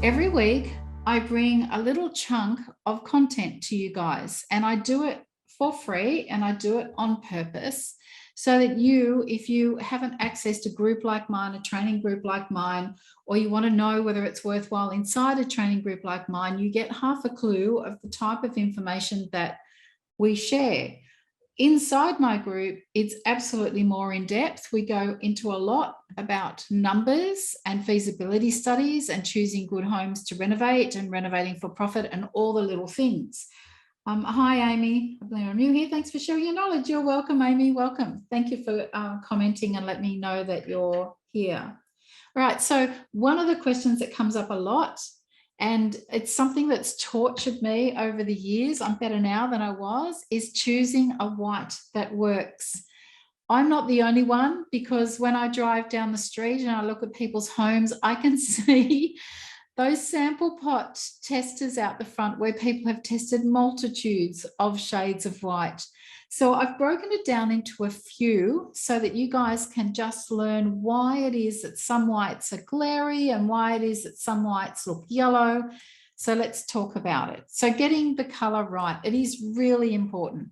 Every week, I bring a little chunk of content to you guys, and I do it for free and I do it on purpose so that you, if you haven't accessed a group like mine, a training group like mine, or you want to know whether it's worthwhile inside a training group like mine, you get half a clue of the type of information that we share. Inside my group, it's absolutely more in depth. We go into a lot about numbers and feasibility studies and choosing good homes to renovate and renovating for profit and all the little things. Hi, Amy. I'm new here. Thanks for sharing your knowledge. You're welcome, Amy. Welcome. Thank you for commenting and let me know that you're here. All right. So one of the questions that comes up a lot, and it's something that's tortured me over the years, I'm better now than I was, is choosing a white that works. I'm not the only one, because when I drive down the street and I look at people's homes, I can see those sample pot testers out the front where people have tested multitudes of shades of white. So I've broken it down into a few so that you guys can just learn why it is that some whites are glary and why it is that some whites look yellow. So let's talk about it. So getting the color right, it is really important.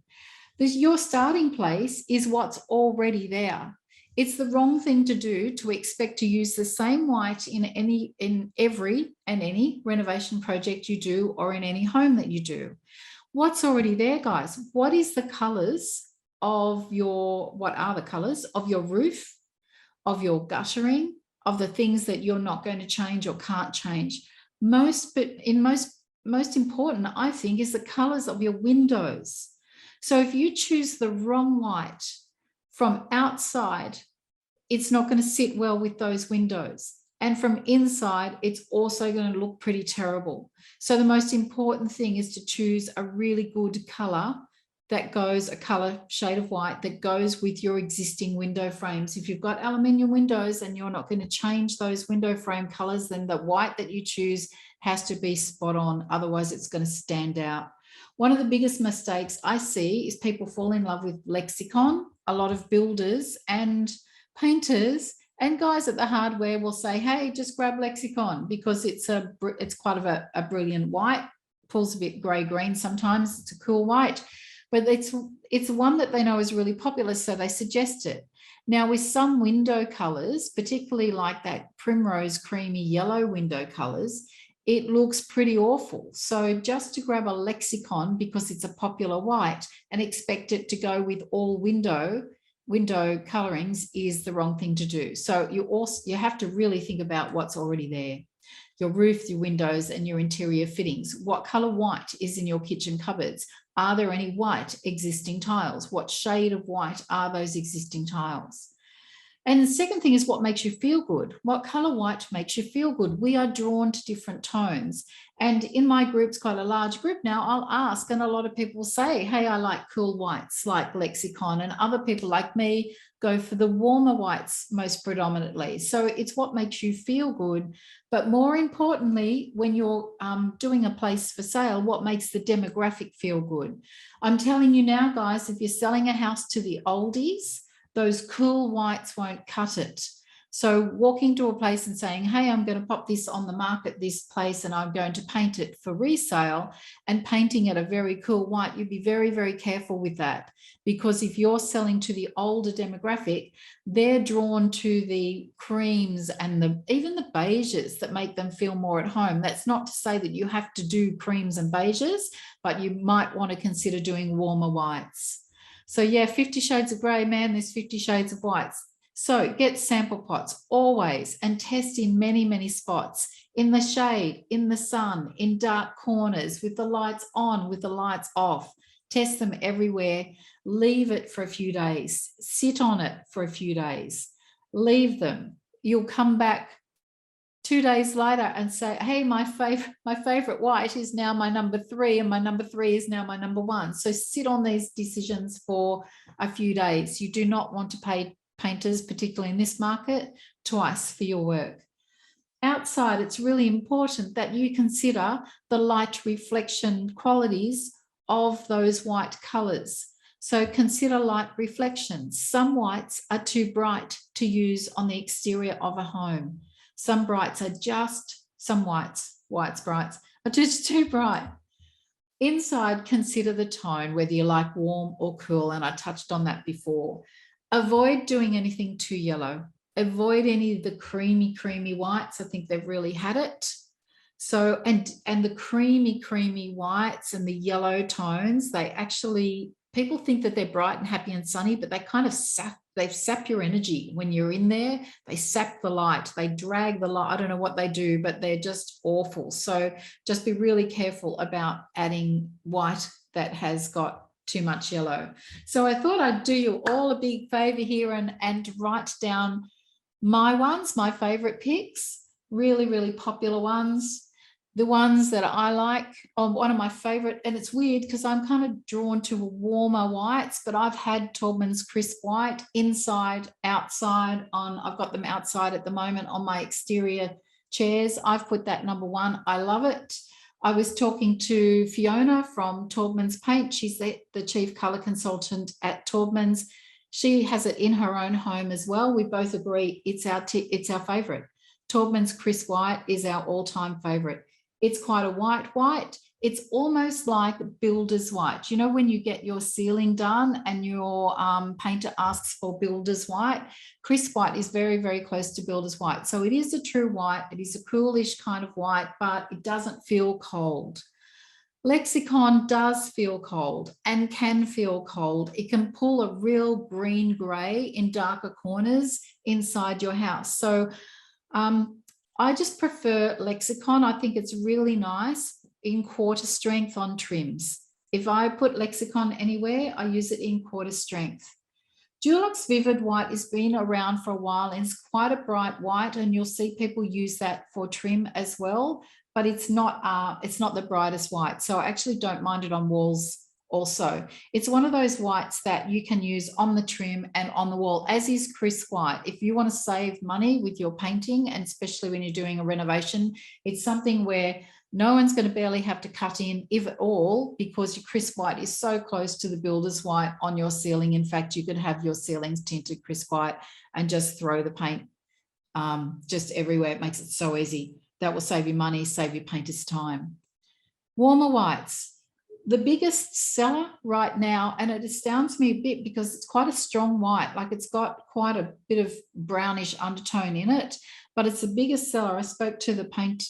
Your starting place is what's already there. It's the wrong thing to do to expect to use the same white in every and any renovation project you do or in any home that you do. What's already there, guys? What are the colors of your roof, of your guttering, of the things that you're not going to change or can't change? Most important, I think, is the colors of your windows. So if you choose the wrong white from outside, it's not going to sit well with those windows. And from inside, it's also going to look pretty terrible. So the most important thing is to choose a really good color that goes, a color shade of white that goes with your existing window frames. If you've got aluminium windows and you're not going to change those window frame colors, then the white that you choose has to be spot on. Otherwise, it's going to stand out. One of the biggest mistakes I see is people fall in love with Lexicon. A lot of builders and painters and guys at the hardware will say, hey, just grab Lexicon because it's quite of a brilliant white, pulls a bit grey-green sometimes. It's a cool white, but it's one that they know is really popular, so they suggest it. Now, with some window colours, particularly like that primrose creamy yellow window colours, it looks pretty awful. So just to grab a Lexicon because it's a popular white and expect it to go with all window colorings is the wrong thing to do. So you have to really think about what's already there. Your roof, your windows, and your interior fittings. What color white is in your kitchen cupboards? Are there any white existing tiles? What shade of white are those existing tiles? And the second thing is what makes you feel good. What color white makes you feel good? We are drawn to different tones. And in my group, it's quite a large group now, I'll ask, and a lot of people say, hey, I like cool whites like Lexicon, and other people like me go for the warmer whites most predominantly. So it's what makes you feel good. But more importantly, when you're doing a place for sale, what makes the demographic feel good? I'm telling you now, guys, if you're selling a house to the oldies, those cool whites won't cut it. So walking to a place and saying, hey, I'm going to pop this on the market, this place, and I'm going to paint it for resale, and painting it a very cool white, you'd be very, very careful with that. Because if you're selling to the older demographic, they're drawn to the creams and even the beiges that make them feel more at home. That's not to say that you have to do creams and beiges, but you might want to consider doing warmer whites. So yeah, 50 shades of grey, man, there's 50 shades of whites. So get sample pots always and test in many, many spots, in the shade, in the sun, in dark corners, with the lights on, with the lights off. Test them everywhere. Leave it for a few days. Sit on it for a few days. Leave them. You'll come back 2 days later and say, hey, my favorite white is now my number 3, and my number 3 is now my number 1. So sit on these decisions for a few days. You do not want to pay painters, particularly in this market, twice for your work. Outside, it's really important that you consider the light reflection qualities of those white colours. So consider light reflections. Some whites are too bright to use on the exterior of a home. Some whites whites, brights are just too bright. Inside, consider the tone, whether you like warm or cool, and I touched on that before. Avoid doing anything too yellow. Avoid any of the creamy whites. I think they've really had it. So, and the creamy whites and the yellow tones, they actually, people think that they're bright and happy and sunny, but they kind of sap your energy when you're in there. They sap the light, they drag the light. I don't know what they do, but they're just awful. So just be really careful about adding white that has got too much yellow. So I thought I'd do you all a big favor here and write down my ones, my favorite picks, really popular ones. The ones that I like, one of my favorite, and it's weird because I'm kind of drawn to warmer whites, but I've had Taubman's Crisp White inside, outside I've got them outside at the moment on my exterior chairs. I've put that number one. I love it. I was talking to Fiona from Taubman's Paint. She's the chief color consultant at Taubman's. She has it in her own home as well. We both agree it's our favorite. Taubman's Crisp White is our all-time favorite. It's quite a white. It's almost like builder's white. You know, when you get your ceiling done and your painter asks for builder's white, Crisp White is very close to builder's white. So it is a true white. It is a coolish kind of white, but it doesn't feel cold. Lexicon does feel cold and can feel cold. It can pull a real green gray in darker corners inside your house. So I just prefer Lexicon. I think it's really nice in quarter strength on trims. If I put Lexicon anywhere, I use it in quarter strength. Dulux Vivid White has been around for a while and it's quite a bright white, and you'll see people use that for trim as well, but it's not the brightest white. So I actually don't mind it on walls also. It's one of those whites that you can use on the trim and on the wall, as is Crisp White. If you want to save money with your painting, and especially when you're doing a renovation, it's something where no one's going to barely have to cut in, if at all, because your Crisp White is so close to the builder's white on your ceiling. In fact, you could have your ceilings tinted Crisp White and just throw the paint just everywhere. It makes it so easy. That will save you money, save your painter's time. Warmer whites. The biggest seller right now, and it astounds me a bit because it's quite a strong white, like it's got quite a bit of brownish undertone in it, but it's the biggest seller. I spoke to the paint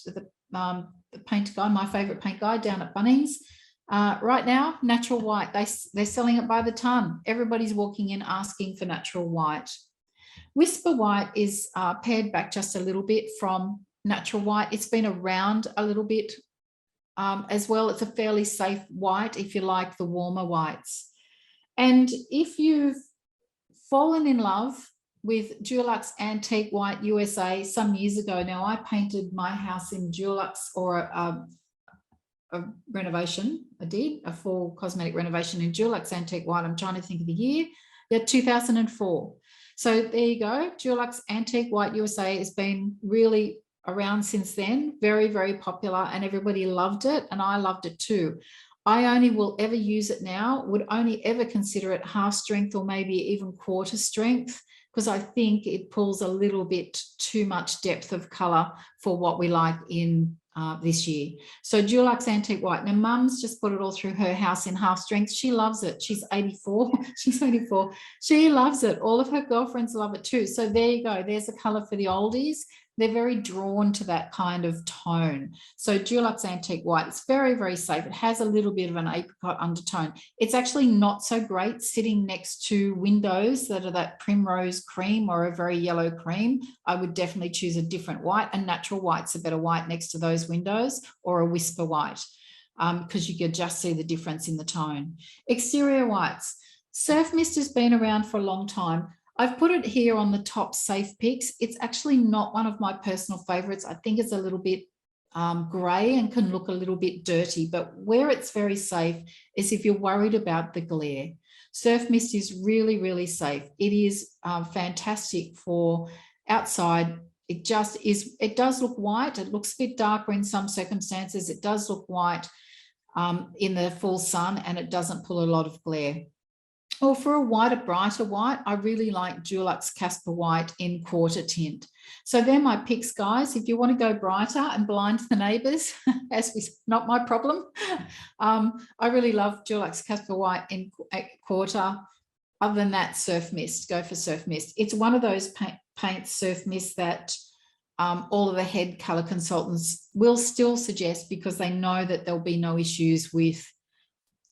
guy, my favorite paint guy down at Bunnings. Right now, natural white, they're selling it by the ton. Everybody's walking in asking for natural white. Whisper White is pared back just a little bit from natural white. It's been around a little bit as well. It's a fairly safe white if you like the warmer whites. And if you've fallen in love with Dulux Antique White USA some years ago, now I painted my house in Dulux, or a renovation. I did a full cosmetic renovation in Dulux Antique White. I'm trying to think of the year. Yeah, 2004. So there you go. Dulux Antique White USA has been really around since then, very popular, and everybody loved it, and I loved it too. I only will ever use it now, would only ever consider it half strength or maybe even quarter strength, because I think it pulls a little bit too much depth of color for what we like in this year. So Dulux Antique White. Now Mum's just put it all through her house in half strength. She loves it. She's 84. She's 84. She loves it. All of her girlfriends love it too. So there you go. There's a color for the oldies. They're very drawn to that kind of tone. So Dulux Antique White, it's very safe. It has a little bit of an apricot undertone. It's actually not so great sitting next to windows that are that primrose cream or a very yellow cream. I would definitely choose a different white. A natural white's a better white next to those windows, or a Whisper White, because you can just see the difference in the tone. Exterior whites. Surf Mist has been around for a long time. I've put it here on the top safe picks. It's actually not one of my personal favorites. I think it's a little bit grey and can look a little bit dirty, but where it's very safe is if you're worried about the glare. Surf Mist is really safe. It is fantastic for outside. It just is, it does look white. It looks a bit darker in some circumstances. It does look white in the full sun, and it doesn't pull a lot of glare. Or for a whiter, brighter white, I really like Dulux Casper White in quarter tint. So they're my picks, guys. If you want to go brighter and blind the neighbours, not my problem. I really love Dulux Casper White in quarter. Other than that, Surf Mist, go for Surf Mist. It's one of those paints, Surf Mist, that all of the head colour consultants will still suggest because they know that there'll be no issues with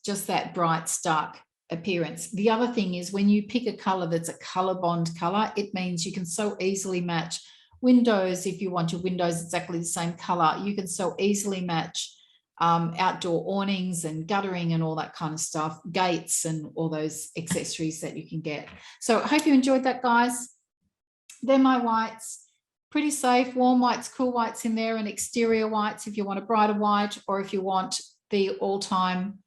just that bright, stark appearance. The other thing is when you pick a color that's a color bond color, it means you can so easily match windows. If you want your windows exactly the same color, you can so easily match outdoor awnings and guttering and all that kind of stuff, gates and all those accessories that you can get. So I hope you enjoyed that, guys. They're my whites. Pretty safe, warm whites, cool whites in there, and exterior whites if you want a brighter white, or if you want the all-time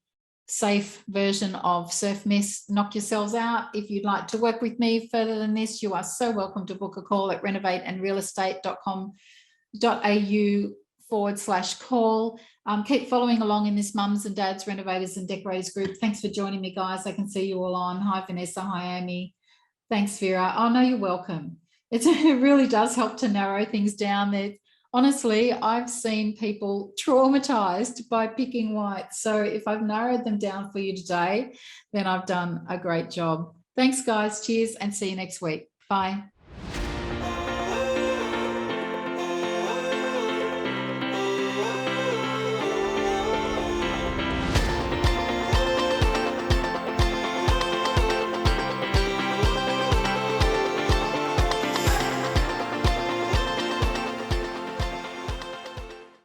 safe version of Surf Mist, knock yourselves out. If you'd like to work with me further than this, you are so welcome to book a call at renovateandrealestate.com.au/call. Keep following along in this Mums and Dads Renovators and Decorators group. Thanks for joining me, guys. I can see you all on. Hi, Vanessa. Hi, Amy. Thanks, Vera. Oh, no, you're welcome. It really does help to narrow things down. There, honestly, I've seen people traumatized by picking white. So if I've narrowed them down for you today, then I've done a great job. Thanks, guys. Cheers, and see you next week. Bye.